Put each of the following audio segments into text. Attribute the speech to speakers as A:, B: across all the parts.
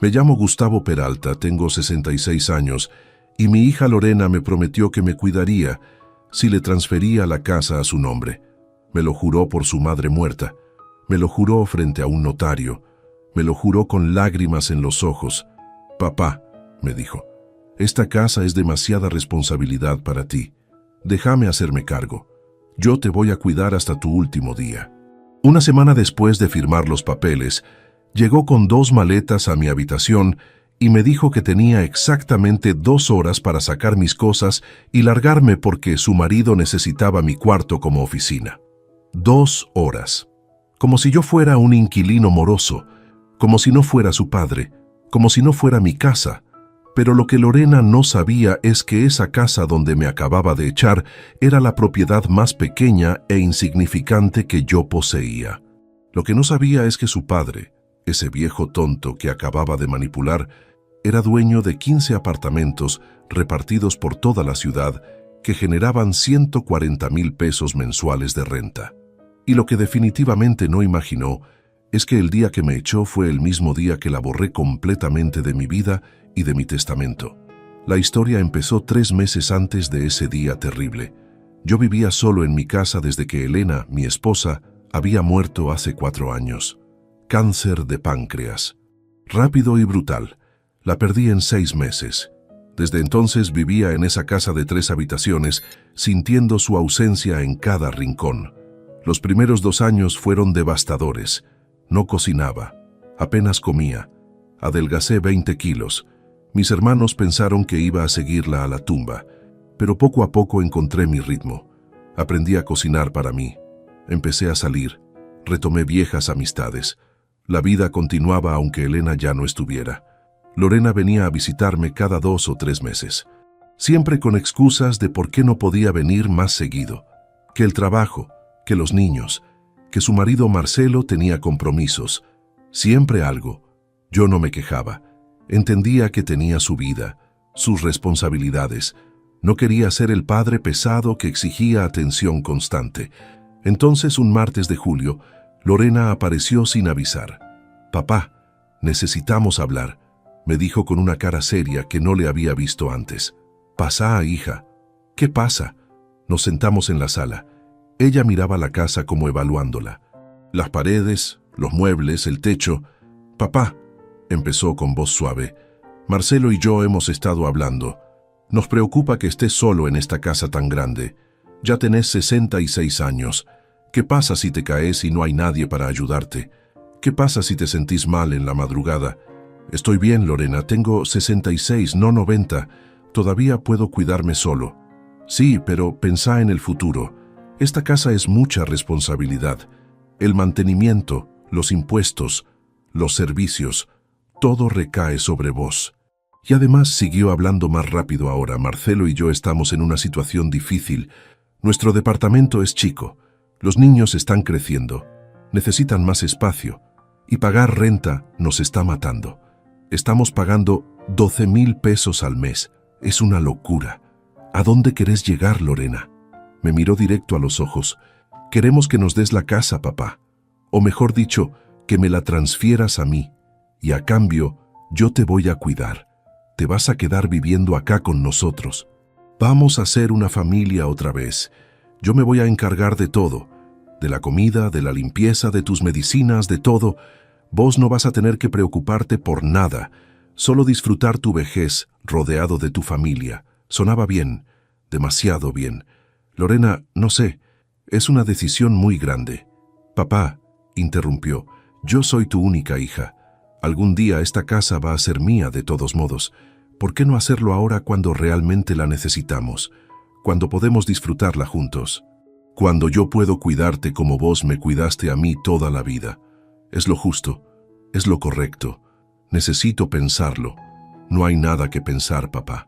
A: Me llamo Gustavo Peralta, tengo 66 años y mi hija Lorena me prometió que me cuidaría si le transfería la casa a su nombre. Me lo juró por su madre muerta, me lo juró frente a un notario, me lo juró con lágrimas en los ojos. Papá, me dijo, esta casa es demasiada responsabilidad para ti. Déjame hacerme cargo. Yo te voy a cuidar hasta tu último día. Una semana después de firmar los papeles, llegó con 2 maletas a mi habitación y me dijo que tenía exactamente 2 horas para sacar mis cosas y largarme porque su marido necesitaba mi cuarto como oficina. 2 horas. Como si yo fuera un inquilino moroso, como si no fuera su padre, como si no fuera mi casa. Pero lo que Lorena no sabía es que esa casa donde me acababa de echar era la propiedad más pequeña e insignificante que yo poseía. Lo que no sabía es que su padre, ese viejo tonto que acababa de manipular, era dueño de 15 apartamentos repartidos por toda la ciudad que generaban 140,000 pesos mensuales de renta. Y lo que definitivamente no imaginó es que el día que me echó fue el mismo día que la borré completamente de mi vida y de mi testamento. La historia empezó 3 meses antes de ese día terrible. Yo vivía solo en mi casa desde que Elena, mi esposa, había muerto hace 4 años. Cáncer de páncreas. Rápido y brutal. La perdí en 6 meses. Desde entonces vivía en esa casa de 3 habitaciones, sintiendo su ausencia en cada rincón. Los primeros 2 años fueron devastadores. No cocinaba, apenas comía. Adelgacé 20 kilos. Mis hermanos pensaron que iba a seguirla a la tumba, pero poco a poco encontré mi ritmo. Aprendí a cocinar para mí. Empecé a salir. Retomé viejas amistades. La vida continuaba aunque Elena ya no estuviera. Lorena venía a visitarme cada 2 o 3 meses. Siempre con excusas de por qué no podía venir más seguido. Que el trabajo, que los niños, que su marido Marcelo tenía compromisos. Siempre algo. Yo no me quejaba. Entendía que tenía su vida, sus responsabilidades. No quería ser el padre pesado que exigía atención constante. Entonces, un martes de julio, Lorena apareció sin avisar. «Papá, necesitamos hablar», me dijo con una cara seria que no le había visto antes. «Pasá, hija». «¿Qué pasa?» Nos sentamos en la sala. Ella miraba la casa como evaluándola. Las paredes, los muebles, el techo. «Papá», empezó con voz suave, «Marcelo y yo hemos estado hablando. Nos preocupa que estés solo en esta casa tan grande. Ya tenés 66 años. ¿Qué pasa si te caes y no hay nadie para ayudarte? ¿Qué pasa si te sentís mal en la madrugada? Estoy bien, Lorena, tengo 66, no 90. Todavía puedo cuidarme solo. Sí, pero pensá en el futuro. Esta casa es mucha responsabilidad. El mantenimiento, los impuestos, los servicios, todo recae sobre vos». Y además siguió hablando más rápido ahora. «Marcelo y yo estamos en una situación difícil. Nuestro departamento es chico. Los niños están creciendo. Necesitan más espacio. Y pagar renta nos está matando. Estamos pagando 12,000 pesos al mes. Es una locura. ¿A dónde querés llegar, Lorena?» Me miró directo a los ojos. «Queremos que nos des la casa, papá. O mejor dicho, que me la transfieras a mí. Y a cambio, yo te voy a cuidar. Te vas a quedar viviendo acá con nosotros. Vamos a ser una familia otra vez. Yo me voy a encargar de todo. De la comida, de la limpieza, de tus medicinas, de todo. Vos no vas a tener que preocuparte por nada. Solo disfrutar tu vejez rodeado de tu familia». Sonaba bien, demasiado bien. «Lorena, no sé, es una decisión muy grande». «Papá», interrumpió, «yo soy tu única hija. Algún día esta casa va a ser mía de todos modos. ¿Por qué no hacerlo ahora cuando realmente la necesitamos? Cuando podemos disfrutarla juntos. Cuando yo puedo cuidarte como vos me cuidaste a mí toda la vida. Es lo justo, es lo correcto. Necesito pensarlo. No hay nada que pensar, papá.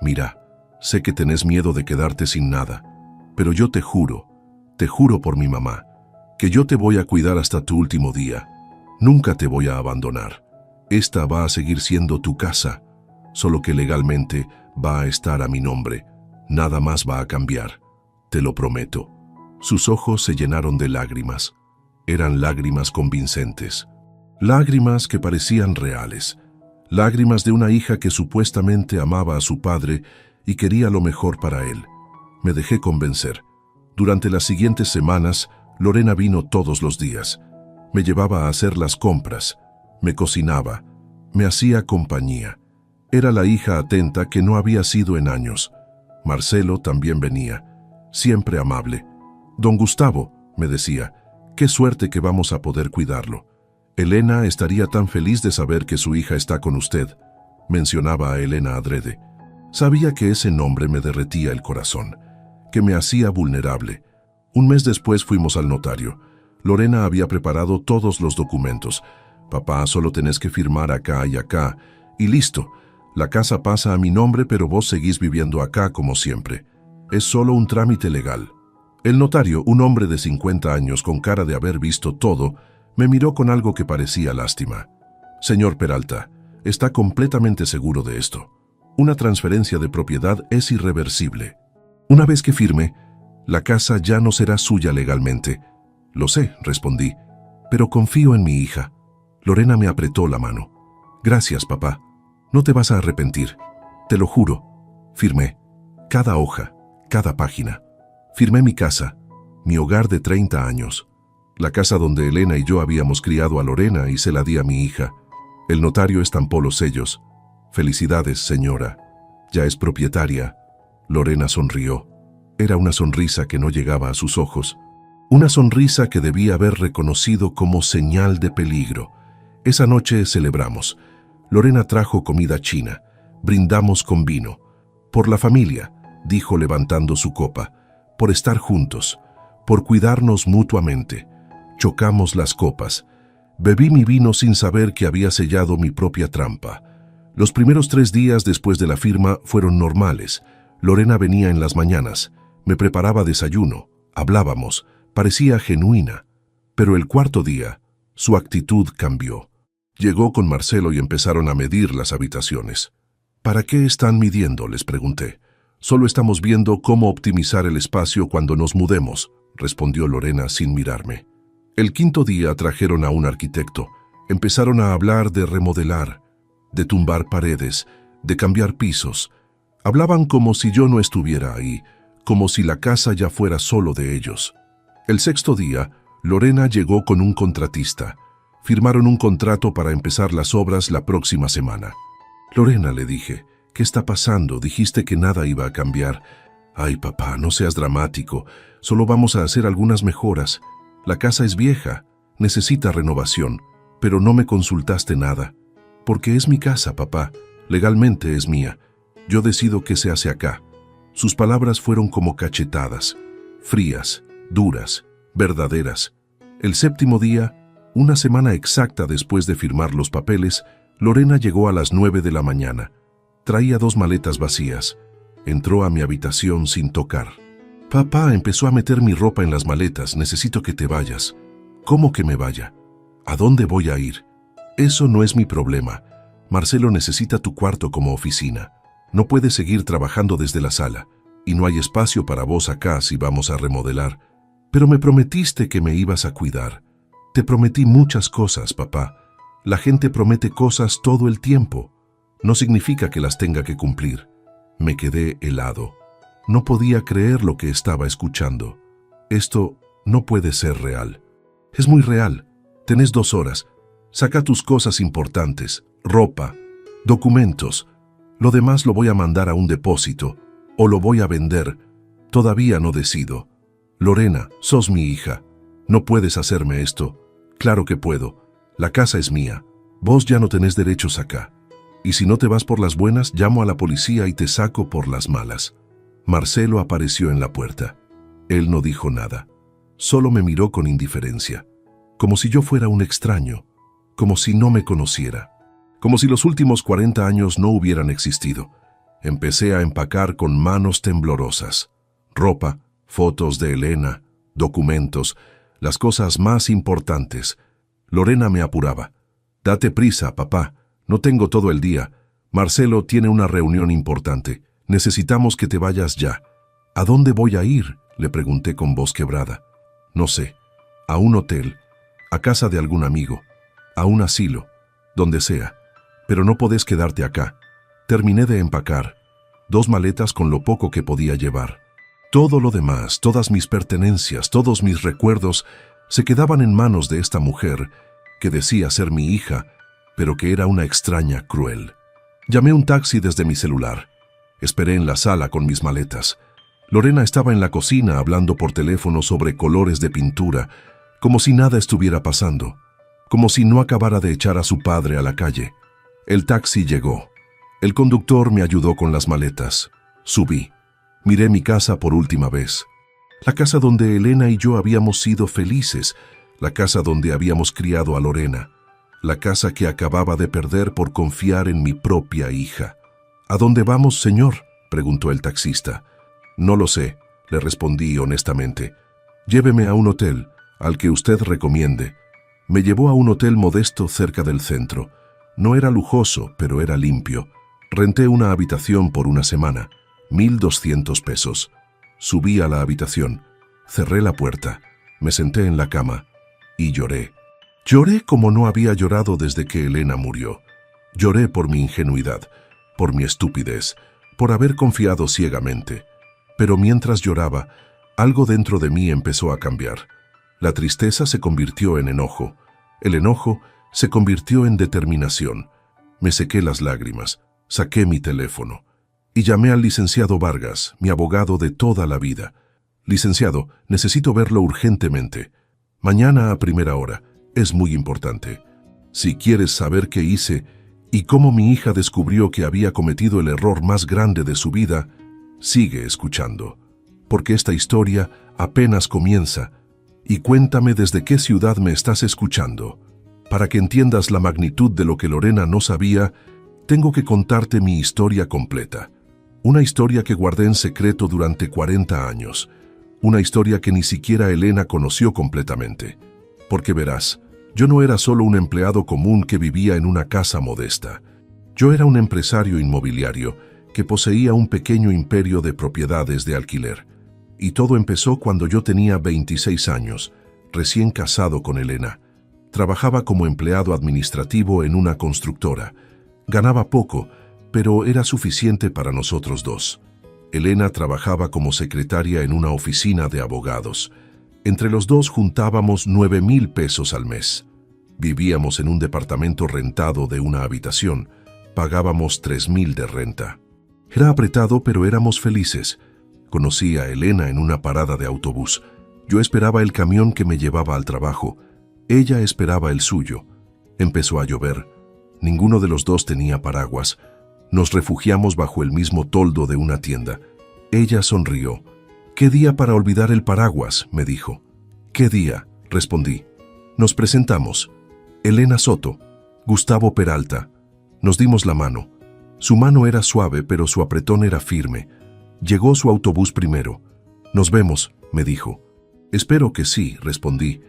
A: Mira, sé que tenés miedo de quedarte sin nada, pero yo te juro por mi mamá, que yo te voy a cuidar hasta tu último día. Nunca te voy a abandonar. Esta va a seguir siendo tu casa, solo que legalmente va a estar a mi nombre. Nada más va a cambiar, te lo prometo». Sus ojos se llenaron de lágrimas. Eran lágrimas convincentes. Lágrimas que parecían reales. lágrimas de una hija que supuestamente amaba a su padre y quería lo mejor para él. Me dejé convencer. Durante las siguientes semanas, Lorena vino todos los días. Me llevaba a hacer las compras, me cocinaba, me hacía compañía. Era la hija atenta que no había sido en años. Marcelo también venía, siempre amable. Don Gustavo, me decía, qué suerte que vamos a poder cuidarlo. Elena estaría tan feliz de saber que su hija está con usted. Mencionaba a Elena adrede. Sabía que ese nombre me derretía el corazón, que me hacía vulnerable. Un mes después fuimos al notario. Lorena había preparado todos los documentos. Papá, solo tenés que firmar acá y acá, y listo. La casa pasa a mi nombre, pero vos seguís viviendo acá como siempre. Es solo un trámite legal. El notario, un hombre de 50 años con cara de haber visto todo, me miró con algo que parecía lástima. Señor Peralta, ¿está completamente seguro de esto? Una transferencia de propiedad es irreversible. Una vez que firme, la casa ya no será suya legalmente. Lo sé, respondí, pero confío en mi hija. Lorena me apretó la mano. Gracias, papá. No te vas a arrepentir. Te lo juro. Firmé. Cada hoja, cada página. Firmé mi casa, mi hogar de 30 años. La casa donde Elena y yo habíamos criado a Lorena y se la di a mi hija. El notario estampó los sellos. Felicidades, señora. Ya es propietaria. Lorena sonrió. Era una sonrisa que no llegaba a sus ojos. Una sonrisa que debía haber reconocido como señal de peligro. Esa noche celebramos. Lorena trajo comida china. Brindamos con vino. Por la familia, dijo levantando su copa. Por estar juntos. Por cuidarnos mutuamente. Chocamos las copas. Bebí mi vino sin saber que había sellado mi propia trampa. Los primeros 3 días después de la firma fueron normales. Lorena venía en las mañanas. Me preparaba desayuno. Hablábamos. Parecía genuina. Pero el 4.º día, su actitud cambió. Llegó con Marcelo y empezaron a medir las habitaciones. ¿Para qué están midiendo?, les pregunté. Solo estamos viendo cómo optimizar el espacio cuando nos mudemos, respondió Lorena sin mirarme. El 5.º día trajeron a un arquitecto. Empezaron a hablar de remodelar, de tumbar paredes, de cambiar pisos. Hablaban como si yo no estuviera ahí, como si la casa ya fuera solo de ellos. El 6.º día, Lorena llegó con un contratista. Firmaron un contrato para empezar las obras la próxima semana. Lorena, le dije, ¿qué está pasando? Dijiste que nada iba a cambiar. Ay, papá, no seas dramático. Solo vamos a hacer algunas mejoras. La casa es vieja, necesita renovación, pero no me consultaste nada. Porque es mi casa, papá. Legalmente es mía. Yo decido qué se hace acá. Sus palabras fueron como cachetadas, frías, duras, verdaderas. El 7.º día, una semana exacta después de firmar los papeles, Lorena llegó a las 9 de la mañana. Traía 2 maletas vacías. Entró a mi habitación sin tocar. Papá, empezó a meter mi ropa en las maletas. Necesito que te vayas. ¿Cómo que me vaya? ¿A dónde voy a ir? Eso no es mi problema. Marcelo necesita tu cuarto como oficina. No puedes seguir trabajando desde la sala. Y no hay espacio para vos acá si vamos a remodelar. Pero me prometiste que me ibas a cuidar. Te prometí muchas cosas, papá. La gente promete cosas todo el tiempo. No significa que las tenga que cumplir. Me quedé helado. No podía creer lo que estaba escuchando. Esto no puede ser real. Es muy real. Tenés 2 horas. Saca tus cosas importantes, ropa, documentos. Lo demás lo voy a mandar a un depósito o lo voy a vender. Todavía no decido. Lorena, sos mi hija. No puedes hacerme esto. Claro que puedo. La casa es mía. Vos ya no tenés derechos acá. Y si no te vas por las buenas, llamo a la policía y te saco por las malas. Marcelo apareció en la puerta. Él no dijo nada. Solo me miró con indiferencia. Como si yo fuera un extraño. Como si no me conociera. Como si los últimos 40 años no hubieran existido. Empecé a empacar con manos temblorosas. Ropa, fotos de Elena, documentos, las cosas más importantes. Lorena me apuraba. Date prisa, papá. No tengo todo el día. Marcelo tiene una reunión importante. Necesitamos que te vayas ya. ¿A dónde voy a ir?, le pregunté con voz quebrada. No sé. A un hotel. A casa de algún amigo. A un asilo. Donde sea. Pero no podés quedarte acá. Terminé de empacar. 2 maletas con lo poco que podía llevar. Todo lo demás, todas mis pertenencias, todos mis recuerdos, se quedaban en manos de esta mujer que decía ser mi hija, pero que era una extraña cruel. Llamé un taxi desde mi celular. Esperé en la sala con mis maletas. Lorena estaba en la cocina hablando por teléfono sobre colores de pintura, como si nada estuviera pasando, como si no acabara de echar a su padre a la calle. El taxi llegó. El conductor me ayudó con las maletas. Subí. Miré mi casa por última vez. La casa donde Elena y yo habíamos sido felices, la casa donde habíamos criado a Lorena, la casa que acababa de perder por confiar en mi propia hija. ¿A dónde vamos, señor?, preguntó el taxista. No lo sé, le respondí honestamente. Lléveme a un hotel, al que usted recomiende. Me llevó a un hotel modesto cerca del centro. No era lujoso, pero era limpio. Renté una habitación por una semana, 1.200 pesos. Subí a la habitación, cerré la puerta, me senté en la cama y lloré. Lloré como no había llorado desde que Elena murió. Lloré por mi ingenuidad, por mi estupidez, por haber confiado ciegamente. Pero mientras lloraba, algo dentro de mí empezó a cambiar. La tristeza se convirtió en enojo. El enojo se convirtió en determinación. Me sequé las lágrimas, saqué mi teléfono y llamé al licenciado Vargas, mi abogado de toda la vida. Licenciado, necesito verlo urgentemente. Mañana a primera hora. Es muy importante. Si quieres saber qué hice y cómo mi hija descubrió que había cometido el error más grande de su vida, sigue escuchando, porque esta historia apenas comienza. Y cuéntame desde qué ciudad me estás escuchando. Para que entiendas la magnitud de lo que Lorena no sabía, tengo que contarte mi historia completa. Una historia que guardé en secreto durante 40 años. Una historia que ni siquiera Elena conoció completamente. Porque verás, yo no era solo un empleado común que vivía en una casa modesta. Yo era un empresario inmobiliario que poseía un pequeño imperio de propiedades de alquiler. Y todo empezó cuando yo tenía 26 años, recién casado con Elena. Trabajaba como empleado administrativo en una constructora. Ganaba poco, pero era suficiente para nosotros dos. Elena trabajaba como secretaria en una oficina de abogados. Entre los dos juntábamos 9,000 pesos al mes. Vivíamos en un departamento rentado de una habitación. Pagábamos 3,000 de renta. Era apretado, pero éramos felices. Conocí a Elena en una parada de autobús. Yo esperaba el camión que me llevaba al trabajo. Ella esperaba el suyo. Empezó a llover. Ninguno de los dos tenía paraguas. Nos refugiamos bajo el mismo toldo de una tienda. Ella sonrió. «¿Qué día para olvidar el paraguas?», me dijo. «¿Qué día?», respondí. Nos presentamos. Elena Soto, Gustavo Peralta. Nos dimos la mano. Su mano era suave, pero su apretón era firme. Llegó su autobús primero. «Nos vemos», me dijo. «Espero que sí», respondí.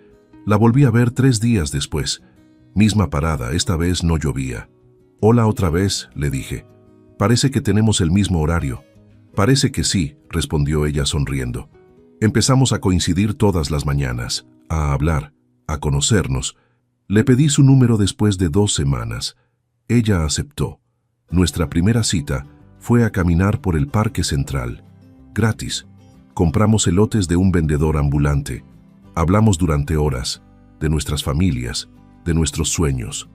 A: La volví a ver 3 días después. Misma parada, esta vez no llovía. «Hola otra vez», le dije. «Parece que tenemos el mismo horario». «Parece que sí», respondió ella sonriendo. Empezamos a coincidir todas las mañanas, a hablar, a conocernos. Le pedí su número después de 2 semanas. Ella aceptó. Nuestra primera cita fue a caminar por el Parque Central. Gratis. Compramos elotes de un vendedor ambulante. Hablamos durante horas, de nuestras familias, de nuestros sueños,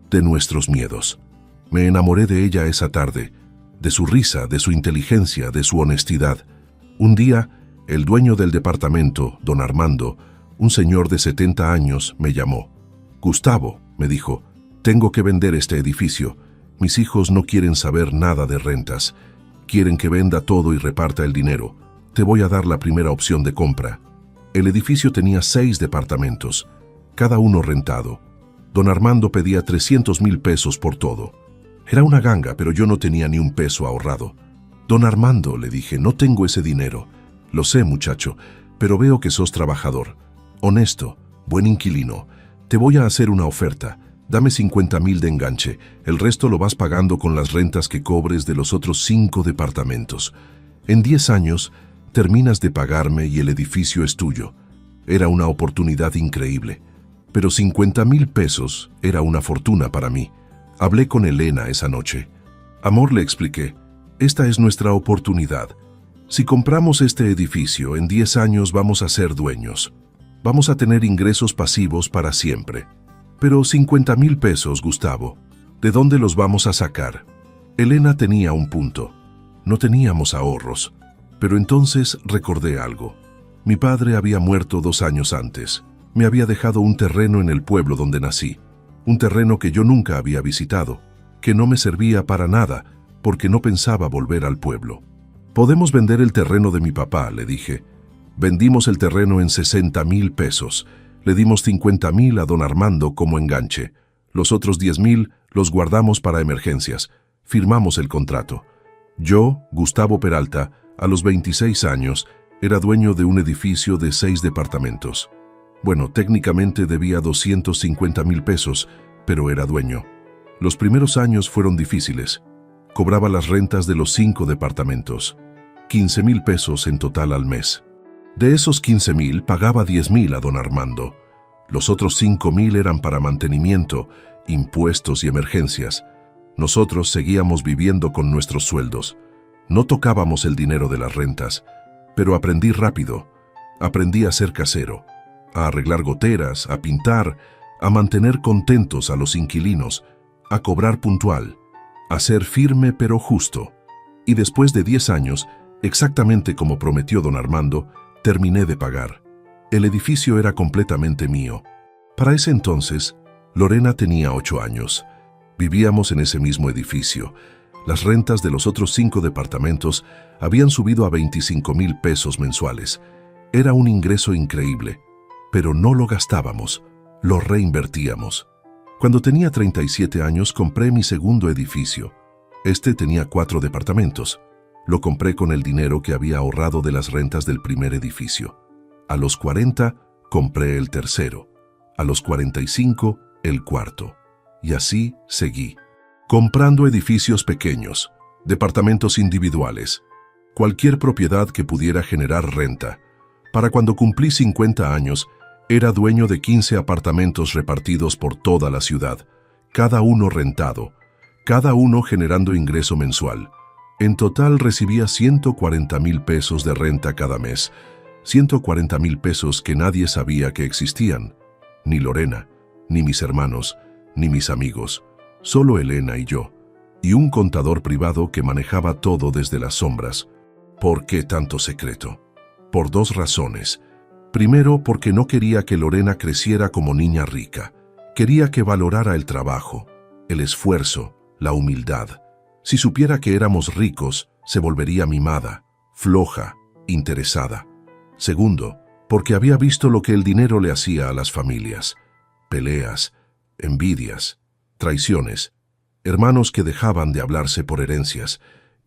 A: de nuestros miedos. Me enamoré de ella esa tarde, de su risa, de su inteligencia, de su honestidad. Un día, el dueño del departamento, don Armando, un señor de 70 años, me llamó. «Gustavo», me dijo, «tengo que vender este edificio. Mis hijos no quieren saber nada de rentas. Quieren que venda todo y reparta el dinero. Te voy a dar la primera opción de compra». El edificio tenía 6 departamentos, cada uno rentado. Don Armando pedía 300,000 pesos por todo. Era una ganga, pero yo no tenía ni un peso ahorrado. «Don Armando», le dije, «no tengo ese dinero». «Lo sé, muchacho, pero veo que sos trabajador, honesto, buen inquilino. Te voy a hacer una oferta. Dame 50,000 de enganche. El resto lo vas pagando con las rentas que cobres de los otros 5 departamentos. En 10 años, terminas de pagarme y el edificio es tuyo». Era una oportunidad increíble. Pero 50,000 pesos era una fortuna para mí. Hablé con Elena esa noche. Amor, le expliqué, esta es nuestra oportunidad. Si compramos este edificio, en 10 años vamos a ser dueños. Vamos a tener ingresos pasivos para siempre. Pero 50,000 pesos, Gustavo, ¿de dónde los vamos a sacar? Elena tenía un punto. No teníamos ahorros. Pero entonces recordé algo. Mi padre había muerto 2 años antes. Me había dejado un terreno en el pueblo donde nací. Un terreno que yo nunca había visitado, que no me servía para nada, porque no pensaba volver al pueblo. Podemos vender el terreno de mi papá, le dije. Vendimos el terreno en 60,000 pesos. Le dimos 50,000 a don Armando como enganche. Los otros 10,000 los guardamos para emergencias. Firmamos el contrato. Yo, Gustavo Peralta, a los 26 años, era dueño de un edificio de 6 departamentos. Bueno, técnicamente debía 250,000 pesos, pero era dueño. Los primeros años fueron difíciles. Cobraba las rentas de los 5 departamentos. 15,000 pesos en total al mes. De esos 15,000 pagaba 10,000 a don Armando. Los otros 5,000 eran para mantenimiento, impuestos y emergencias. Nosotros seguíamos viviendo con nuestros sueldos. No tocábamos el dinero de las rentas, pero aprendí rápido. Aprendí a ser casero, a arreglar goteras, a pintar, a mantener contentos a los inquilinos, a cobrar puntual, a ser firme pero justo. Y después de 10 años, exactamente como prometió don Armando, terminé de pagar. El edificio era completamente mío. Para ese entonces, Lorena tenía 8 años. Vivíamos en ese mismo edificio. Las rentas de los otros 5 departamentos habían subido a 25,000 pesos mensuales. Era un ingreso increíble, pero no lo gastábamos, lo reinvertíamos. Cuando tenía 37 años compré mi segundo edificio. Este tenía 4 departamentos. Lo compré con el dinero que había ahorrado de las rentas del primer edificio. A los 40 compré el tercero. A los 45 el cuarto. Y así seguí, comprando edificios pequeños, departamentos individuales, cualquier propiedad que pudiera generar renta. Para cuando cumplí 50 años, era dueño de 15 apartamentos repartidos por toda la ciudad, cada uno rentado, cada uno generando ingreso mensual. En total recibía 140,000 pesos de renta cada mes, 140,000 pesos que nadie sabía que existían, ni Lorena, ni mis hermanos, ni mis amigos, solo Elena y yo, y un contador privado que manejaba todo desde las sombras. ¿Por qué tanto secreto? Por 2 razones. Primero, porque no quería que Lorena creciera como niña rica. Quería que valorara el trabajo, el esfuerzo, la humildad. Si supiera que éramos ricos, se volvería mimada, floja, interesada. Segundo, porque había visto lo que el dinero le hacía a las familias. Peleas, envidias, traiciones, hermanos que dejaban de hablarse por herencias,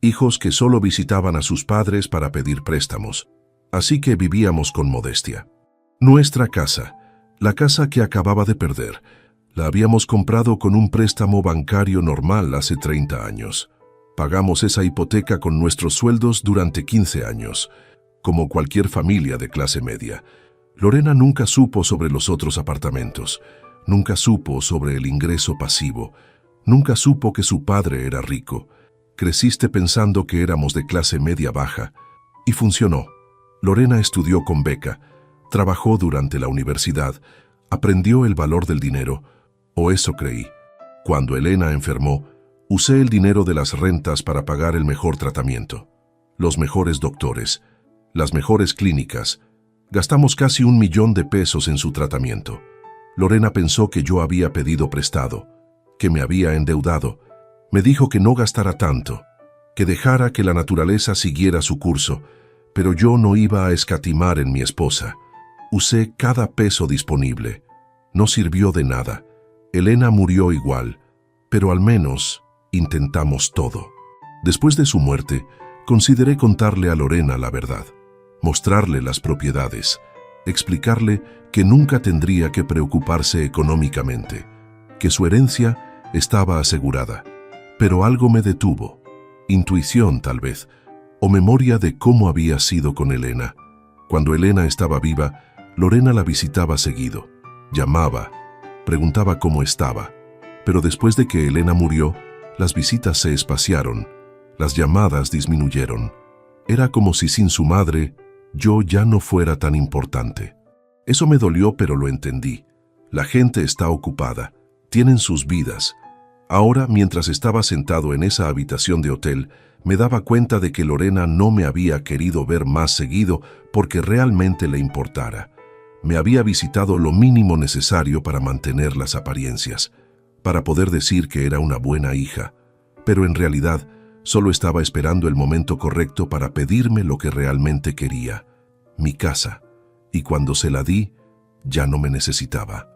A: hijos que solo visitaban a sus padres para pedir préstamos. Así que vivíamos con modestia. Nuestra casa, la casa que acababa de perder, la habíamos comprado con un préstamo bancario normal hace 30 años. Pagamos esa hipoteca con nuestros sueldos durante 15 años, como cualquier familia de clase media. Lorena nunca supo sobre los otros apartamentos, nunca supo sobre el ingreso pasivo, nunca supo que su padre era rico. Creciste pensando que éramos de clase media baja, y funcionó. Lorena estudió con beca, trabajó durante la universidad, aprendió el valor del dinero, o eso creí. Cuando Elena enfermó, usé el dinero de las rentas para pagar el mejor tratamiento, los mejores doctores, las mejores clínicas. Gastamos casi 1,000,000 de pesos en su tratamiento. Lorena pensó que yo había pedido prestado, que me había endeudado. Me dijo que no gastara tanto, que dejara que la naturaleza siguiera su curso, pero yo no iba a escatimar en mi esposa. Usé cada peso disponible. No sirvió de nada. Elena murió igual, pero al menos intentamos todo. Después de su muerte, consideré contarle a Lorena la verdad, mostrarle las propiedades, explicarle que nunca tendría que preocuparse económicamente, que su herencia estaba asegurada. Pero algo me detuvo, intuición tal vez, o memoria de cómo había sido con Elena. Cuando Elena estaba viva, Lorena la visitaba seguido, llamaba, preguntaba cómo estaba. Pero después de que Elena murió, las visitas se espaciaron, las llamadas disminuyeron. Era como si sin su madre, yo ya no fuera tan importante. Eso me dolió, pero lo entendí. La gente está ocupada, tienen sus vidas. Ahora, mientras estaba sentado en esa habitación de hotel, me daba cuenta de que Lorena no me había querido ver más seguido porque realmente le importara. Me había visitado lo mínimo necesario para mantener las apariencias, para poder decir que era una buena hija, pero en realidad solo estaba esperando el momento correcto para pedirme lo que realmente quería, mi casa, y cuando se la di, ya no me necesitaba.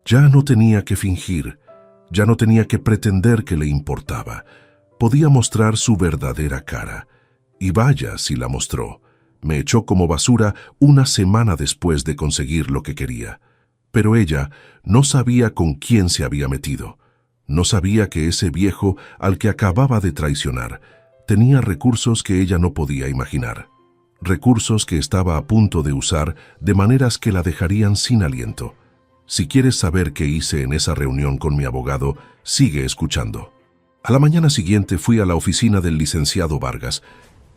A: Ya no tenía que fingir, ya no tenía que pretender que le importaba. Podía mostrar su verdadera cara, y vaya si la mostró. Me echó como basura una semana después de conseguir lo que quería. Pero ella no sabía con quién se había metido. No sabía que ese viejo al que acababa de traicionar tenía recursos que ella no podía imaginar. Recursos que estaba a punto de usar de maneras que la dejarían sin aliento. Si quieres saber qué hice en esa reunión con mi abogado, sigue escuchando. A la mañana siguiente fui a la oficina del licenciado Vargas.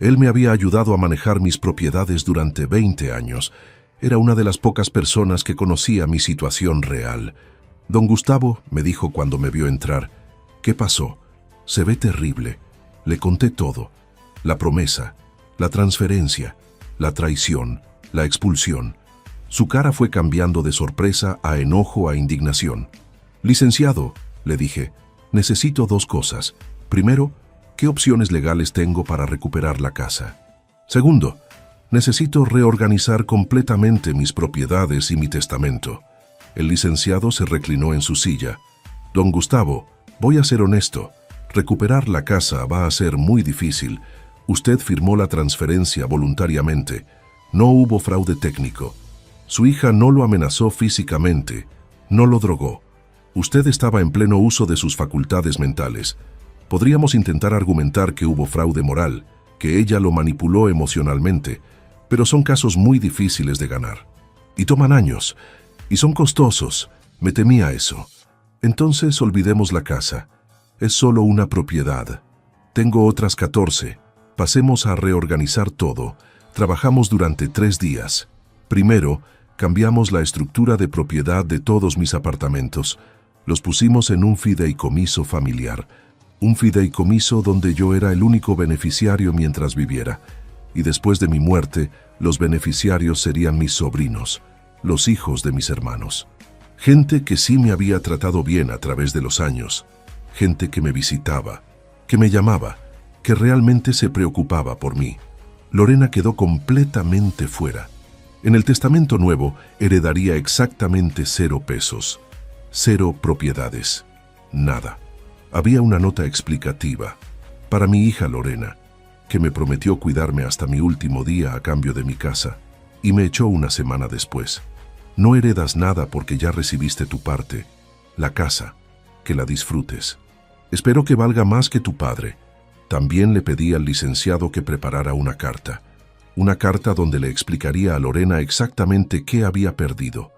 A: Él me había ayudado a manejar mis propiedades durante 20 años. Era una de las pocas personas que conocía mi situación real. Don Gustavo me dijo cuando me vio entrar, «¿Qué pasó? Se ve terrible». Le conté todo. La promesa, la transferencia, la traición, la expulsión. Su cara fue cambiando de sorpresa a enojo a indignación. «Licenciado», le dije, «necesito dos cosas. Primero, ¿qué opciones legales tengo para recuperar la casa? Segundo, necesito reorganizar completamente mis propiedades y mi testamento». El licenciado se reclinó en su silla. «Don Gustavo, voy a ser honesto. Recuperar la casa va a ser muy difícil. Usted firmó la transferencia voluntariamente. No hubo fraude técnico. Su hija no lo amenazó físicamente. No lo drogó. Usted estaba en pleno uso de sus facultades mentales. Podríamos intentar argumentar que hubo fraude moral, que ella lo manipuló emocionalmente, pero son casos muy difíciles de ganar. Y toman años, y son costosos. Me temía eso. Entonces olvidemos la casa. Es solo una propiedad. Tengo otras 14. Pasemos a reorganizar todo. Trabajamos durante 3 días. Primero, cambiamos la estructura de propiedad de todos mis apartamentos. Los pusimos en un fideicomiso familiar. Un fideicomiso donde yo era el único beneficiario mientras viviera. Y después de mi muerte, los beneficiarios serían mis sobrinos, los hijos de mis hermanos. Gente que sí me había tratado bien a través de los años. Gente que me visitaba, que me llamaba, que realmente se preocupaba por mí. Lorena quedó completamente fuera. En el testamento nuevo heredaría exactamente 0 pesos, 0 propiedades, nada. Había una nota explicativa para mi hija Lorena, que me prometió cuidarme hasta mi último día a cambio de mi casa, y me echó una semana después. No heredas nada porque ya recibiste tu parte, la casa, que la disfrutes. Espero que valga más que tu padre. También le pedí al licenciado que preparara una carta donde le explicaría a Lorena exactamente qué había perdido,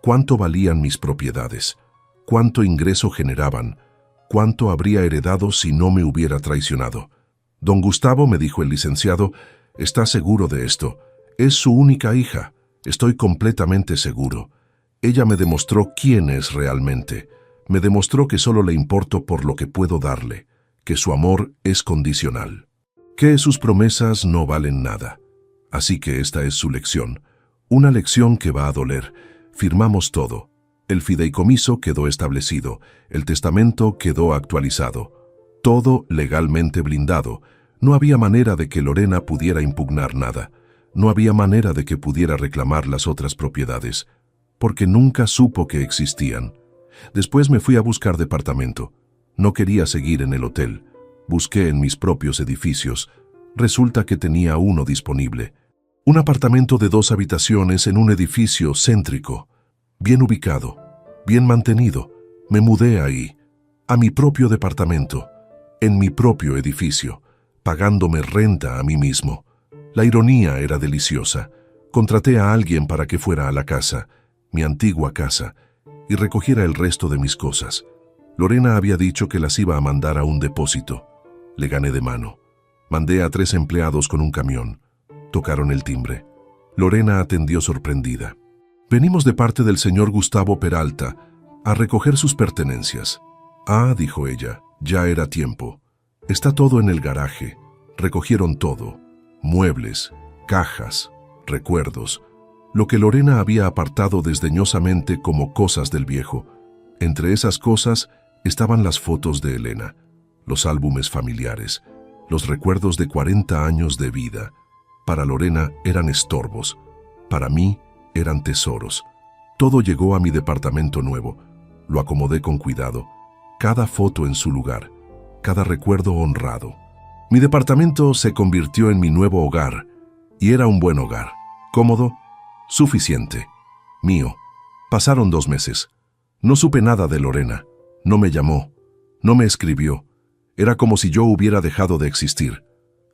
A: cuánto valían mis propiedades, cuánto ingreso generaban, cuánto habría heredado si no me hubiera traicionado. Don Gustavo, me dijo el licenciado, ¿está seguro de esto? Es su única hija. Estoy completamente seguro. Ella me demostró quién es realmente. Me demostró que solo le importo por lo que puedo darle, que su amor es condicional, que sus promesas no valen nada. Así que esta es su lección, una lección que va a doler. Firmamos todo. El fideicomiso quedó establecido, el testamento quedó actualizado, todo legalmente blindado. No había manera de que Lorena pudiera impugnar nada. No había manera de que pudiera reclamar las otras propiedades, porque nunca supo que existían. Después me fui a buscar departamento. No quería seguir en el hotel. Busqué en mis propios edificios. Resulta que tenía uno disponible. Un apartamento de 2 habitaciones en un edificio céntrico, bien ubicado, bien mantenido. Me mudé ahí, a mi propio departamento, en mi propio edificio, pagándome renta a mí mismo. La ironía era deliciosa. Contraté a alguien para que fuera a la casa, mi antigua casa, y recogiera el resto de mis cosas. Lorena había dicho que las iba a mandar a un depósito. Le gané de mano. Mandé a 3 empleados con un camión. Tocaron el timbre. Lorena atendió sorprendida. «Venimos de parte del señor Gustavo Peralta a recoger sus pertenencias». «Ah», dijo ella, «ya era tiempo. Está todo en el garaje». Recogieron todo. Muebles, cajas, recuerdos. Lo que Lorena había apartado desdeñosamente como cosas del viejo. Entre esas cosas estaban las fotos de Elena, los álbumes familiares, los recuerdos de 40 años de vida. Para Lorena eran estorbos. Para mí eran tesoros. Todo llegó a mi departamento nuevo. Lo acomodé con cuidado. Cada foto en su lugar. Cada recuerdo honrado. Mi departamento se convirtió en mi nuevo hogar. Y era un buen hogar. Cómodo, suficiente. Mío. Pasaron 2 meses. No supe nada de Lorena. No me llamó. No me escribió. Era como si yo hubiera dejado de existir.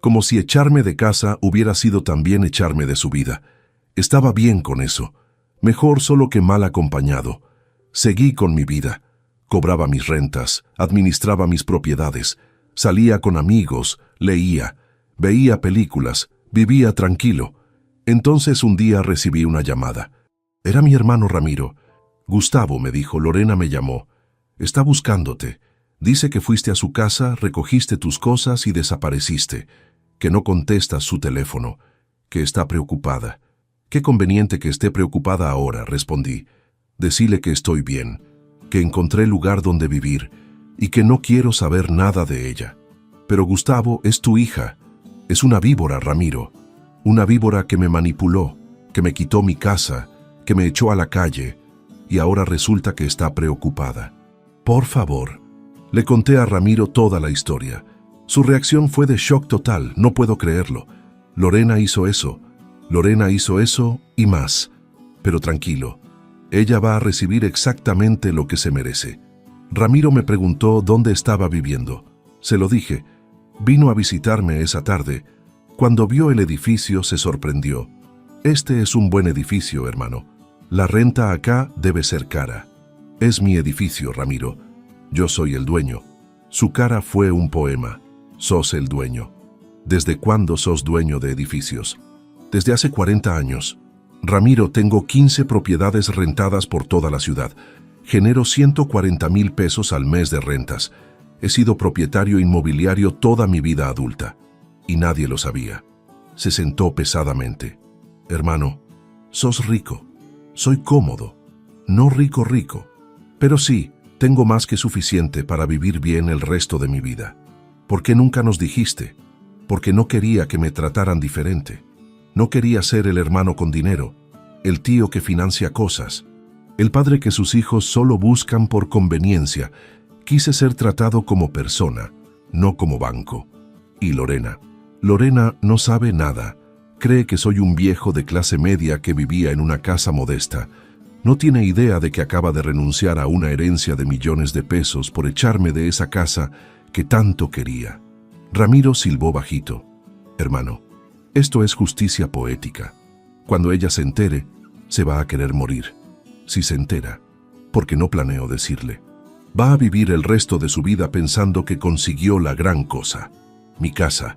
A: Como si echarme de casa hubiera sido también echarme de su vida. Estaba bien con eso. Mejor solo que mal acompañado. Seguí con mi vida. Cobraba mis rentas, administraba mis propiedades, salía con amigos, leía, veía películas, vivía tranquilo. Entonces un día recibí una llamada. Era mi hermano Ramiro. «Gustavo», me dijo, «Lorena me llamó. Está buscándote. Dice que fuiste a su casa, recogiste tus cosas y desapareciste. Que no contestas su teléfono. Que está preocupada». «Qué conveniente que esté preocupada ahora», respondí. «Decile que estoy bien, que encontré lugar donde vivir y que no quiero saber nada de ella». «Pero Gustavo, es tu hija. Es una víbora, Ramiro. Una víbora que me manipuló, que me quitó mi casa, que me echó a la calle y ahora resulta que está preocupada». «Por favor». Le conté a Ramiro toda la historia. Su reacción fue de shock total. «No puedo creerlo. Lorena hizo eso. Lorena hizo eso y más. Pero tranquilo, ella va a recibir exactamente lo que se merece». Ramiro me preguntó dónde estaba viviendo. Se lo dije. Vino a visitarme esa tarde. Cuando vio el edificio se sorprendió. «Este es un buen edificio, hermano. La renta acá debe ser cara». «Es mi edificio, Ramiro. Yo soy el dueño». Su cara fue un poema. «Sos el dueño». «¿Desde cuándo sos dueño de edificios?» «Desde hace 40 años. Ramiro, tengo 15 propiedades rentadas por toda la ciudad. Genero 140,000 pesos al mes de rentas. He sido propietario inmobiliario toda mi vida adulta. Y nadie lo sabía». Se sentó pesadamente. «Hermano, sos rico. Soy cómodo. No rico rico. Pero sí, tengo más que suficiente para vivir bien el resto de mi vida. ¿Por qué nunca nos dijiste?» «Porque no quería que me trataran diferente. No quería ser el hermano con dinero, el tío que financia cosas, el padre que sus hijos solo buscan por conveniencia. Quise ser tratado como persona, no como banco». Y Lorena no sabe nada. Cree que soy un viejo de clase media que vivía en una casa modesta. No tiene idea de que acaba de renunciar a una herencia de millones de pesos por echarme de esa casa que tanto quería. Ramiro silbó bajito. «Hermano, esto es justicia poética. Cuando ella se entere, se va a querer morir. Si se entera, porque no planeo decirle. Va a vivir el resto de su vida pensando que consiguió la gran cosa, mi casa,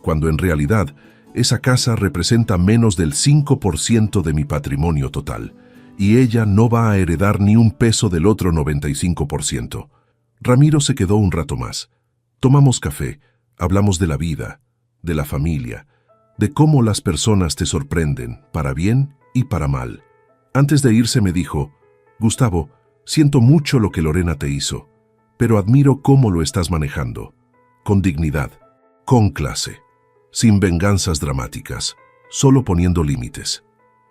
A: cuando en realidad esa casa representa menos del 5% de mi patrimonio total, y ella no va a heredar ni un peso del otro 95%. Ramiro se quedó un rato más. Tomamos café, hablamos de la vida, de la familia, de cómo las personas te sorprenden, para bien y para mal. Antes de irse me dijo: «Gustavo, siento mucho lo que Lorena te hizo, pero admiro cómo lo estás manejando. Con dignidad, con clase, sin venganzas dramáticas, solo poniendo límites.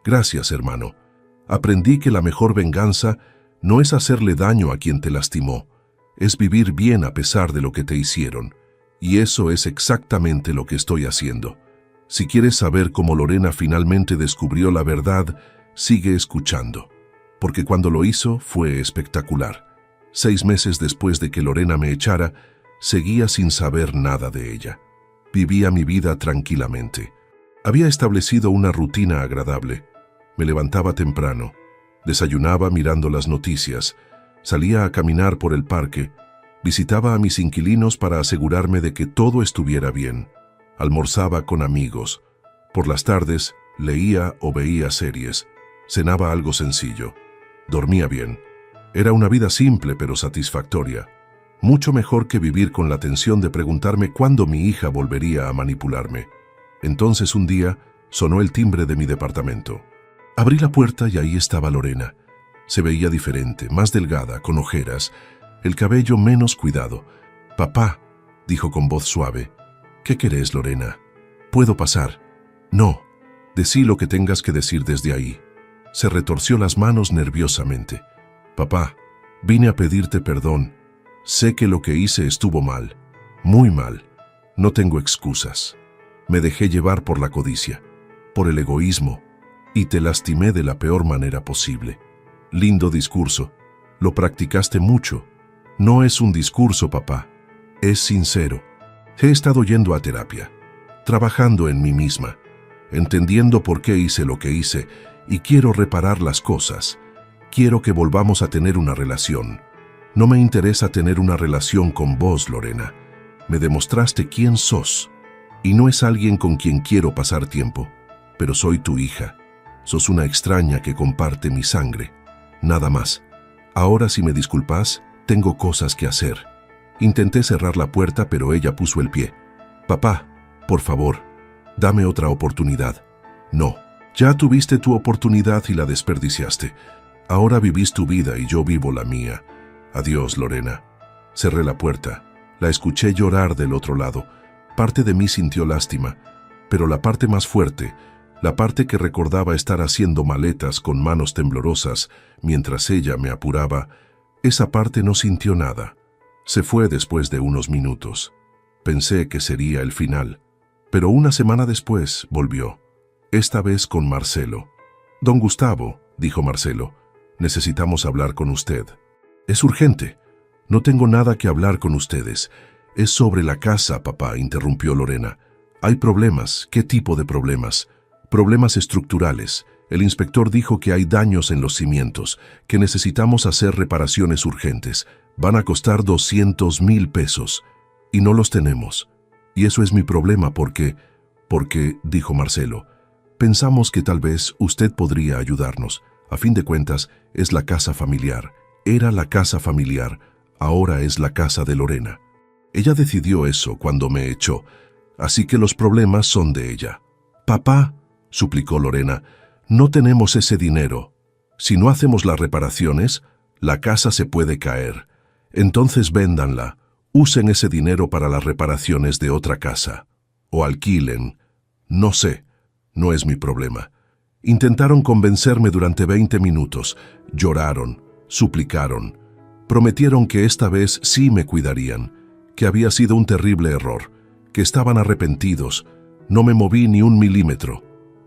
A: Gracias, hermano. Aprendí que la mejor venganza no es hacerle daño a quien te lastimó, es vivir bien a pesar de lo que te hicieron. Y eso es exactamente lo que estoy haciendo. Si quieres saber cómo Lorena finalmente descubrió la verdad, sigue escuchando, porque cuando lo hizo fue espectacular. 6 meses después de que Lorena me echara, seguía sin saber nada de ella. Vivía mi vida tranquilamente. Había establecido una rutina agradable. Me levantaba temprano, desayunaba mirando las noticias, Salía a caminar por el parque, visitaba a mis inquilinos para asegurarme de que todo estuviera bien. Almorzaba con amigos. Por las tardes, leía o veía series. Cenaba algo sencillo. Dormía bien. Era una vida simple pero satisfactoria. Mucho mejor que vivir con la tensión de preguntarme cuándo mi hija volvería a manipularme. Entonces un día sonó el timbre de mi departamento. Abrí la puerta y ahí estaba Lorena. Se veía diferente, más delgada, con ojeras, el cabello menos cuidado. «Papá», dijo con voz suave. «¿Qué querés, Lorena? ¿Puedo pasar?» «No, decí lo que tengas que decir desde ahí». Se retorció las manos nerviosamente. «Papá, vine a pedirte perdón. Sé que lo que hice estuvo mal, muy mal. No tengo excusas. Me dejé llevar por la codicia, por el egoísmo, y te lastimé de la peor manera posible». Lindo discurso. Lo practicaste mucho. No es un discurso, papá. Es sincero. He estado yendo a terapia, trabajando en mí misma, entendiendo por qué hice lo que hice y quiero reparar las cosas. Quiero que volvamos a tener una relación. No me interesa tener una relación con vos, Lorena. Me demostraste quién sos. Y no es alguien con quien quiero pasar tiempo, pero soy tu hija. Sos una extraña que comparte mi sangre. Nada más. Ahora, si me disculpas, tengo cosas que hacer. Intenté cerrar la puerta, pero ella puso el pie. «Papá, por favor, dame otra oportunidad». «No, ya tuviste tu oportunidad y la desperdiciaste. Ahora vivís tu vida y yo vivo la mía. Adiós, Lorena». Cerré la puerta. La escuché llorar del otro lado. Parte de mí sintió lástima, pero la parte más fuerte, la parte que recordaba estar haciendo maletas con manos temblorosas mientras ella me apuraba, esa parte no sintió nada. Se fue después de unos minutos. Pensé que sería el final, pero una semana después volvió, esta vez con Marcelo. «Don Gustavo», dijo Marcelo, «necesitamos hablar con usted». «Es urgente. No tengo nada que hablar con ustedes. Es sobre la casa, papá», interrumpió Lorena. «Hay problemas». «¿Qué tipo de problemas?» «Problemas estructurales. El inspector dijo que hay daños en los cimientos, que necesitamos hacer reparaciones urgentes. Van a costar 200,000 pesos. Y no los tenemos. Y eso es mi problema porque, dijo Marcelo, pensamos que tal vez usted podría ayudarnos. A fin de cuentas, es la casa familiar. Era la casa familiar. Ahora es la casa de Lorena. Ella decidió eso cuando me echó. Así que los problemas son de ella». «Papá», suplicó Lorena, «no tenemos ese dinero. Si no hacemos las reparaciones, la casa se puede caer. Entonces véndanla, usen ese dinero para las reparaciones de otra casa. O alquilen. No sé, no es mi problema». Intentaron convencerme durante 20 minutos. Lloraron, suplicaron. Prometieron que esta vez sí me cuidarían, que había sido un terrible error, que estaban arrepentidos. No me moví ni un milímetro.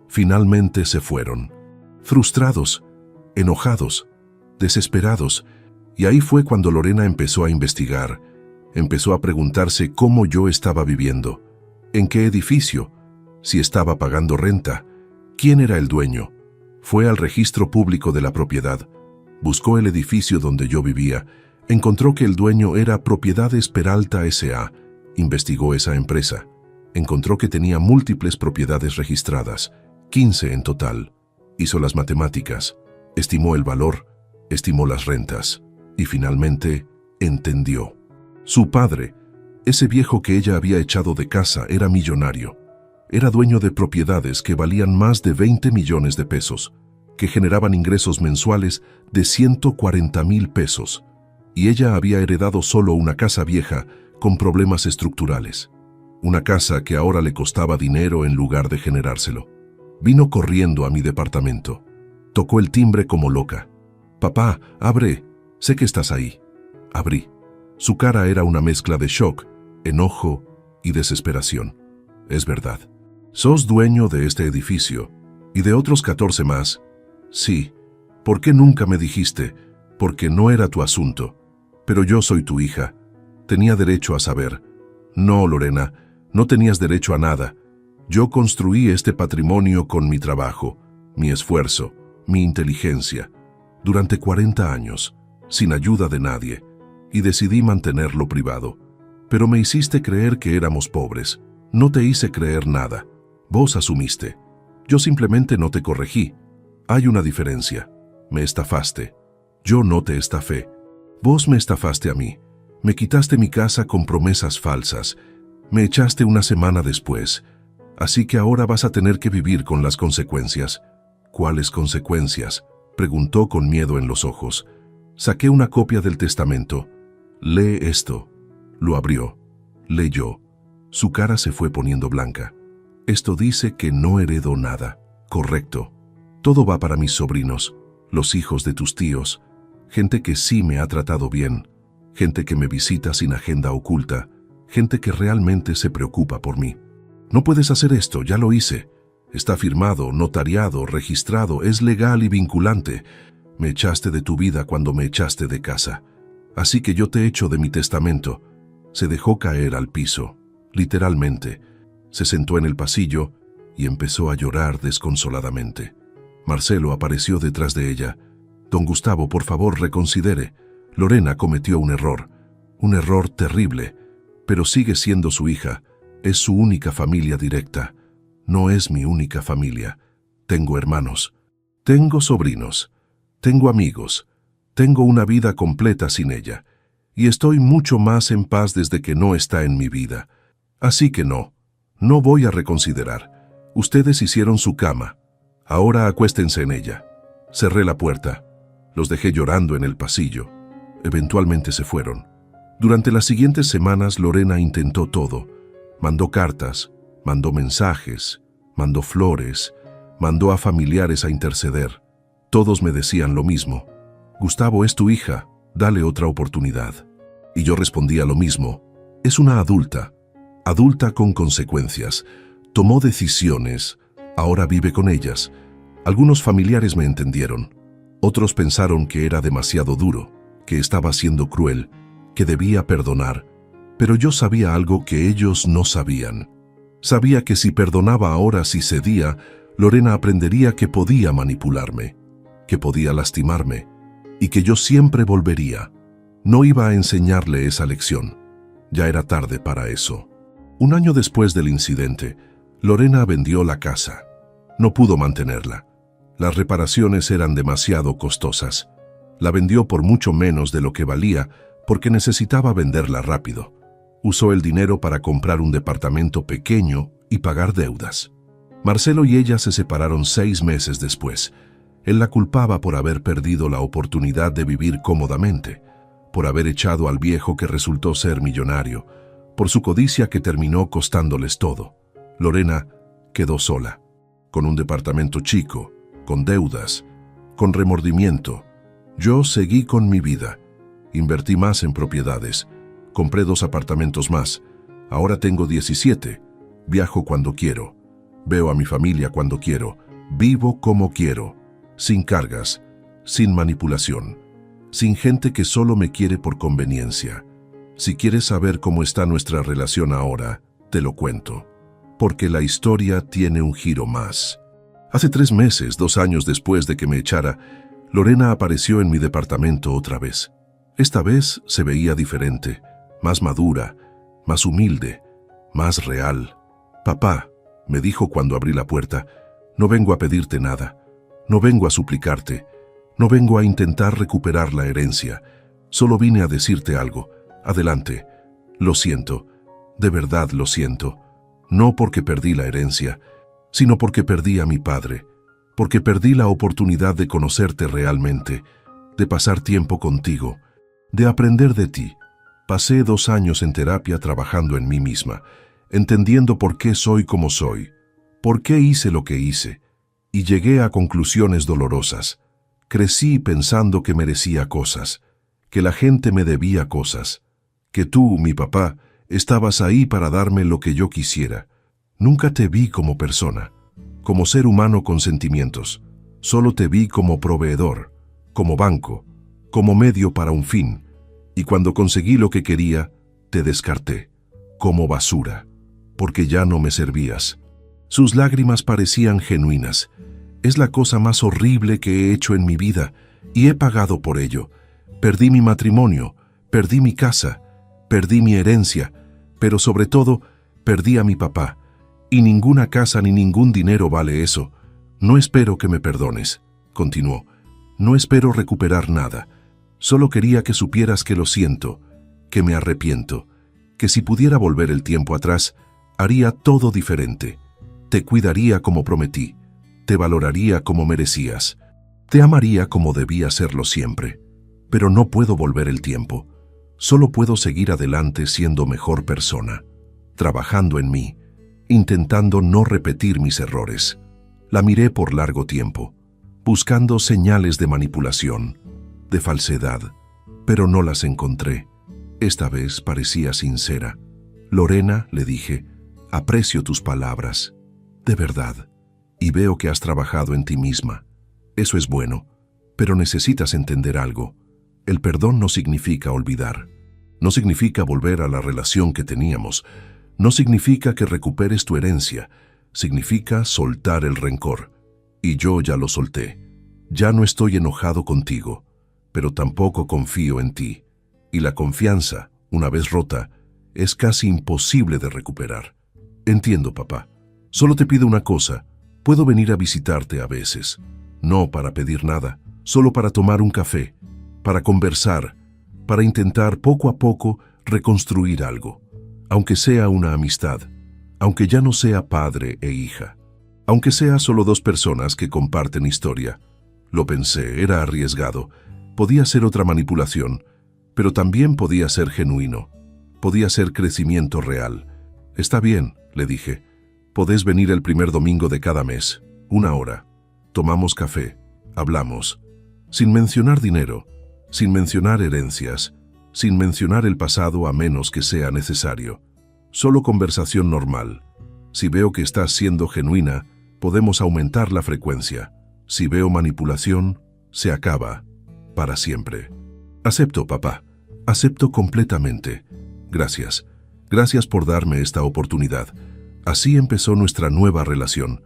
A: Finalmente se fueron. Frustrados, enojados, desesperados. Y ahí fue cuando Lorena empezó a investigar. Empezó a preguntarse cómo yo estaba viviendo, en qué edificio, si estaba pagando renta, quién era el dueño. Fue al registro público de la propiedad. Buscó el edificio donde yo vivía. Encontró que el dueño era Propiedades Peralta S.A. Investigó esa empresa. Encontró que tenía múltiples propiedades registradas, 15 en total. Hizo las matemáticas, estimó el valor, estimó las rentas y finalmente entendió. Su padre, ese viejo que ella había echado de casa, era millonario. Era dueño de propiedades que valían más de 20 millones de pesos, que generaban ingresos mensuales de 140,000 pesos. Y ella había heredado solo una casa vieja con problemas estructurales. Una casa que ahora le costaba dinero en lugar de generárselo. Vino corriendo a mi departamento. Tocó el timbre como loca. «Papá, abre. Sé que estás ahí». Abrí. Su cara era una mezcla de shock, enojo y desesperación. «Es verdad. Sos dueño de este edificio y de otros 14 más». «Sí. ¿Por qué nunca me dijiste? Porque no era tu asunto. Pero yo soy tu hija. Tenía derecho a saber». «No, Lorena, no tenías derecho a nada. Yo construí este patrimonio con mi trabajo, mi esfuerzo, mi inteligencia. Durante 40 años. sin ayuda de nadie, y decidí mantenerlo privado. Pero me hiciste creer que éramos pobres. No te hice creer nada. Vos asumiste. Yo simplemente no te corregí. Hay una diferencia. Me estafaste. Yo no te estafé. Vos me estafaste a mí. Me quitaste mi casa con promesas falsas. Me echaste una semana después. Así que ahora vas a tener que vivir con las consecuencias. ¿Cuáles consecuencias?, preguntó con miedo en los ojos. Saqué una copia del testamento. Lee esto. Lo abrió. Leyó. Su cara se fue poniendo blanca. Esto dice que no heredo nada. Correcto. Todo va para mis sobrinos, los hijos de tus tíos, gente que sí me ha tratado bien, gente que me visita sin agenda oculta, gente que realmente se preocupa por mí. No puedes hacer esto, ya lo hice. Está firmado, notariado, registrado, es legal y vinculante. Me echaste de tu vida cuando me echaste de casa. Así que yo te echo de mi testamento. Se dejó caer al piso, literalmente. Se sentó en el pasillo y empezó a llorar desconsoladamente. Marcelo apareció detrás de ella. Don Gustavo, por favor, reconsidere. Lorena cometió un error terrible, pero sigue siendo su hija. Es su única familia directa. No es mi única familia. Tengo hermanos. Tengo sobrinos. Tengo amigos. Tengo una vida completa sin ella. Y estoy mucho más en paz desde que no está en mi vida. Así que no voy a reconsiderar. Ustedes hicieron su cama. Ahora acuéstense en ella. Cerré la puerta. Los dejé llorando en el pasillo. Eventualmente se fueron. Durante las siguientes semanas Lorena intentó todo. Mandó cartas, mandó mensajes, mandó flores, mandó a familiares a interceder. Todos me decían lo mismo. Gustavo, es tu hija, dale otra oportunidad. Y yo respondía lo mismo. Es una adulta con consecuencias. Tomó decisiones, ahora vive con ellas. Algunos familiares me entendieron. Otros pensaron que era demasiado duro, que estaba siendo cruel, que debía perdonar. Pero yo sabía algo que ellos no sabían. Sabía que si perdonaba ahora, si cedía, Lorena aprendería que podía manipularme, que podía lastimarme, y que yo siempre volvería. No iba a enseñarle esa lección. Ya era tarde para eso. Un año después del incidente, Lorena vendió la casa. No pudo mantenerla. Las reparaciones eran demasiado costosas. La vendió por mucho menos de lo que valía porque necesitaba venderla rápido. Usó el dinero para comprar un departamento pequeño y pagar deudas. Marcelo y ella se separaron 6 meses después. Él la culpaba por haber perdido la oportunidad de vivir cómodamente, por haber echado al viejo que resultó ser millonario, por su codicia que terminó costándoles todo. Lorena quedó sola, con un departamento chico, con deudas, con remordimiento. Yo seguí con mi vida. Invertí más en propiedades. Compré 2 apartamentos más. Ahora tengo 17. Viajo cuando quiero. Veo a mi familia cuando quiero. Vivo como quiero. Sin cargas, sin manipulación, sin gente que solo me quiere por conveniencia. Si quieres saber cómo está nuestra relación ahora, te lo cuento. Porque la historia tiene un giro más. Hace 3 meses, 2 años después de que me echara, Lorena apareció en mi departamento otra vez. Esta vez se veía diferente, más madura, más humilde, más real. Papá, me dijo cuando abrí la puerta, no vengo a pedirte nada, no vengo a suplicarte, no vengo a intentar recuperar la herencia, solo vine a decirte algo. Adelante. Lo siento, de verdad lo siento, no porque perdí la herencia, sino porque perdí a mi padre, porque perdí la oportunidad de conocerte realmente, de pasar tiempo contigo, de aprender de ti. Pasé 2 años en terapia trabajando en mí misma, entendiendo por qué soy como soy, por qué hice lo que hice, y llegué a conclusiones dolorosas. Crecí pensando que merecía cosas, que la gente me debía cosas, que tú, mi papá, estabas ahí para darme lo que yo quisiera. Nunca te vi como persona, como ser humano con sentimientos. Solo te vi como proveedor, como banco, como medio para un fin. Y cuando conseguí lo que quería, te descarté, como basura, porque ya no me servías. Sus lágrimas parecían genuinas. Es la cosa más horrible que he hecho en mi vida, y he pagado por ello. Perdí mi matrimonio, perdí mi casa, perdí mi herencia, pero sobre todo, perdí a mi papá. Y ninguna casa ni ningún dinero vale eso. No espero que me perdones, continuó. No espero recuperar nada. Solo quería que supieras que lo siento, que me arrepiento, que si pudiera volver el tiempo atrás, haría todo diferente. Te cuidaría como prometí, te valoraría como merecías, te amaría como debía hacerlo siempre. Pero no puedo volver el tiempo. Solo puedo seguir adelante siendo mejor persona, trabajando en mí, intentando no repetir mis errores. La miré por largo tiempo, buscando señales de manipulación, de falsedad, pero no las encontré. Esta vez parecía sincera. Lorena, le dije, aprecio tus palabras, de verdad, y veo que has trabajado en ti misma. Eso es bueno, pero necesitas entender algo. El perdón no significa olvidar. No significa volver a la relación que teníamos. No significa que recuperes tu herencia. Significa soltar el rencor. Y yo ya lo solté. Ya no estoy enojado contigo, pero tampoco confío en ti. Y la confianza, una vez rota, es casi imposible de recuperar. Entiendo, papá. Solo te pido una cosa. Puedo venir a visitarte a veces. No para pedir nada, solo para tomar un café, para conversar, para intentar poco a poco reconstruir algo. Aunque sea una amistad, aunque ya no sea padre e hija, aunque sea solo dos personas que comparten historia. Lo pensé, era arriesgado. Podía ser otra manipulación, pero también podía ser genuino. Podía ser crecimiento real. Está bien, le dije. Podés venir el primer domingo de cada mes, 1 hora. Tomamos café, hablamos. Sin mencionar dinero, sin mencionar herencias, sin mencionar el pasado a menos que sea necesario. Solo conversación normal. Si veo que estás siendo genuina, podemos aumentar la frecuencia. Si veo manipulación, se acaba. Para siempre. Acepto, papá. Acepto completamente. Gracias. Gracias por darme esta oportunidad. Así empezó nuestra nueva relación.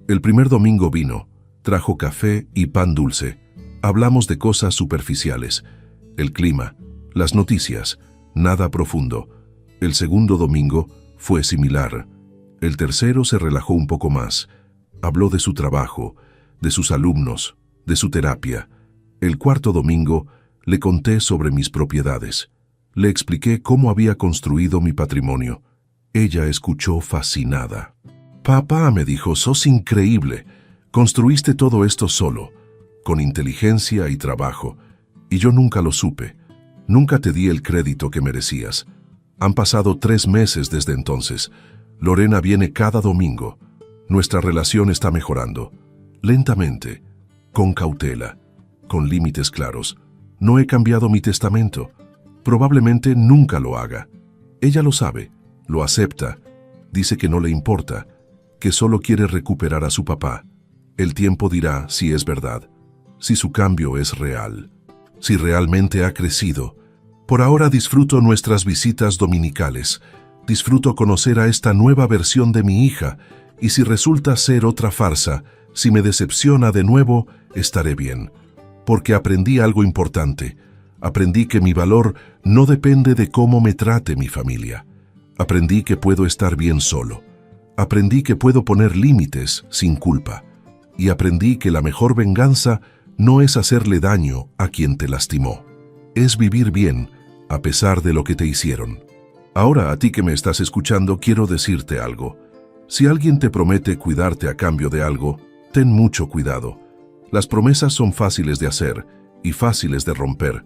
A: El primer domingo vino, trajo café y pan dulce. Hablamos de cosas superficiales. El clima, las noticias, nada profundo. El segundo domingo fue similar. El tercero se relajó un poco más. Habló de su trabajo, de sus alumnos, de su terapia. El cuarto domingo le conté sobre mis propiedades. Le expliqué cómo había construido mi patrimonio. Ella escuchó fascinada. Papá, me dijo, sos increíble. Construiste todo esto solo, con inteligencia y trabajo. Y yo nunca lo supe. Nunca te di el crédito que merecías. Han pasado 3 meses desde entonces. Lorena viene cada domingo. Nuestra relación está mejorando. Lentamente, con cautela, con límites claros. No he cambiado mi testamento. Probablemente nunca lo haga. Ella lo sabe, lo acepta. Dice que no le importa, que solo quiere recuperar a su papá. El tiempo dirá si es verdad, si su cambio es real, si realmente ha crecido. Por ahora disfruto nuestras visitas dominicales. Disfruto conocer a esta nueva versión de mi hija, y si resulta ser otra farsa, si me decepciona de nuevo, estaré bien. Porque aprendí algo importante. Aprendí que mi valor no depende de cómo me trate mi familia. Aprendí que puedo estar bien solo. Aprendí que puedo poner límites sin culpa. Y aprendí que la mejor venganza no es hacerle daño a quien te lastimó. Es vivir bien, a pesar de lo que te hicieron. Ahora, a ti que me estás escuchando, quiero decirte algo. Si alguien te promete cuidarte a cambio de algo, ten mucho cuidado. Las promesas son fáciles de hacer y fáciles de romper.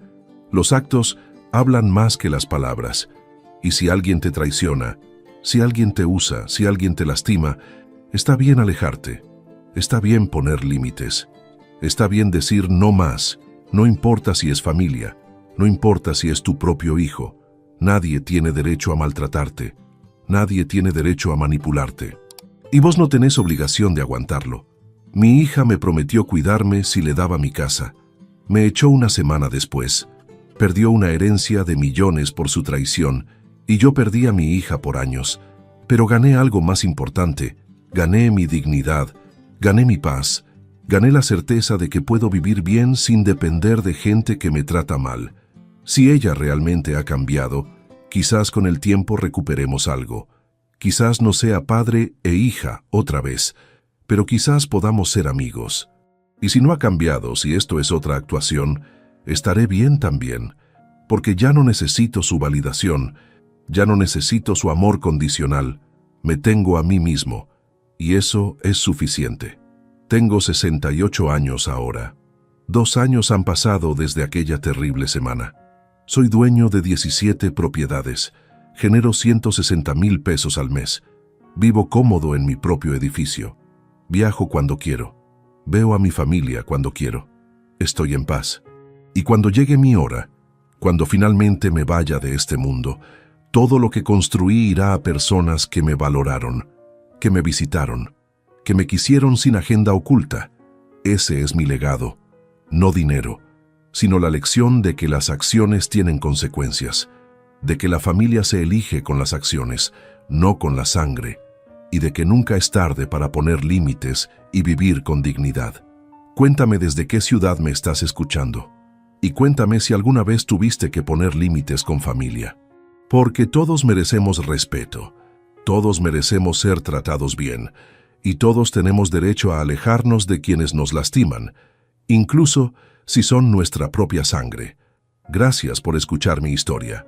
A: Los actos hablan más que las palabras. Y si alguien te traiciona, si alguien te usa, si alguien te lastima, está bien alejarte. Está bien poner límites. Está bien decir no más. No importa si es familia. No importa si es tu propio hijo. Nadie tiene derecho a maltratarte. Nadie tiene derecho a manipularte. Y vos no tenés obligación de aguantarlo. Mi hija me prometió cuidarme si le daba mi casa. Me echó una semana después. Perdió una herencia de millones por su traición y yo perdí a mi hija por años. Pero gané algo más importante. Gané mi dignidad, gané mi paz Gané la certeza de que puedo vivir bien sin depender de gente que me trata mal. Si ella realmente ha cambiado, quizás con el tiempo recuperemos algo. Quizás no sea padre e hija otra vez, pero quizás podamos ser amigos. Y si no ha cambiado, si esto es otra actuación, estaré bien también, porque ya no necesito su validación, ya no necesito su amor condicional, me tengo a mí mismo, y eso es suficiente. Tengo 68 años ahora. 2 años han pasado desde aquella terrible semana. Soy dueño de 17 propiedades, genero 160,000 pesos al mes, vivo cómodo en mi propio edificio, viajo cuando quiero, veo a mi familia cuando quiero, estoy en paz. Y cuando llegue mi hora, cuando finalmente me vaya de este mundo, todo lo que construí irá a personas que me valoraron, que me visitaron, que me quisieron sin agenda oculta. Ese es mi legado, no dinero, sino la lección de que las acciones tienen consecuencias, de que la familia se elige con las acciones, no con la sangre, y de que nunca es tarde para poner límites y vivir con dignidad. Cuéntame desde qué ciudad me estás escuchando, y cuéntame si alguna vez tuviste que poner límites con familia. Porque todos merecemos respeto, todos merecemos ser tratados bien, y todos tenemos derecho a alejarnos de quienes nos lastiman, incluso si son nuestra propia sangre. Gracias por escuchar mi historia.